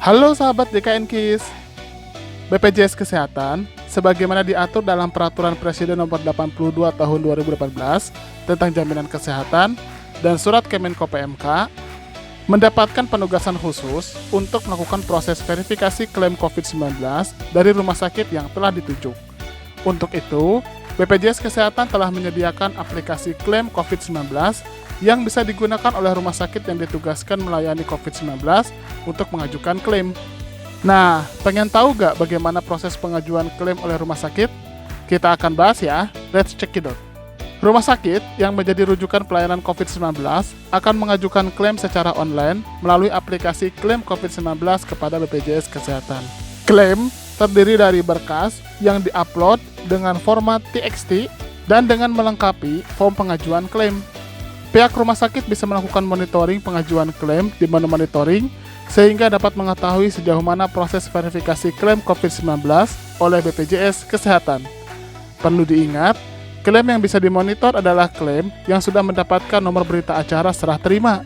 Halo sahabat DKN KIS. BPJS Kesehatan, sebagaimana diatur dalam Peraturan Presiden Nomor 82 Tahun 2018 tentang Jaminan Kesehatan dan Surat Kemenko PMK, mendapatkan penugasan khusus untuk melakukan proses verifikasi klaim COVID-19 dari rumah sakit yang telah ditunjuk. Untuk itu, BPJS Kesehatan telah menyediakan aplikasi klaim COVID-19 yang bisa digunakan oleh rumah sakit yang ditugaskan melayani COVID-19 untuk mengajukan klaim. Nah, pengen tahu gak bagaimana proses pengajuan klaim oleh rumah sakit? Kita akan bahas ya, let's check it out. Rumah sakit yang menjadi rujukan pelayanan COVID-19 akan mengajukan klaim secara online melalui aplikasi klaim COVID-19 kepada BPJS Kesehatan. Klaim terdiri dari berkas yang diupload dengan format TXT dan dengan melengkapi form pengajuan klaim. Pihak rumah sakit bisa melakukan monitoring pengajuan klaim di menu monitoring sehingga dapat mengetahui sejauh mana proses verifikasi klaim COVID-19 oleh BPJS Kesehatan. Perlu diingat, klaim yang bisa dimonitor adalah klaim yang sudah mendapatkan nomor berita acara serah terima.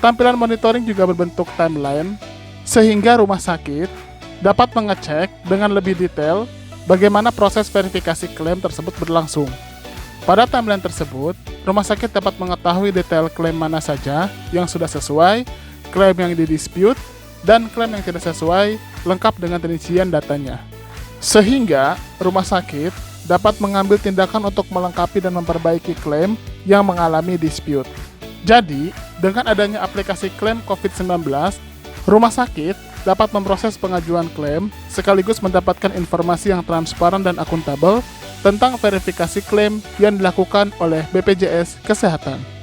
Tampilan monitoring juga berbentuk timeline, sehingga rumah sakit dapat mengecek dengan lebih detail bagaimana proses verifikasi klaim tersebut berlangsung. Pada timeline tersebut, rumah sakit dapat mengetahui detail klaim mana saja yang sudah sesuai, klaim yang didispute, dan klaim yang tidak sesuai, lengkap dengan rincian datanya. Sehingga, rumah sakit dapat mengambil tindakan untuk melengkapi dan memperbaiki klaim yang mengalami dispute. Jadi, dengan adanya aplikasi klaim COVID-19, rumah sakit dapat memproses pengajuan klaim sekaligus mendapatkan informasi yang transparan dan akuntabel tentang verifikasi klaim yang dilakukan oleh BPJS Kesehatan.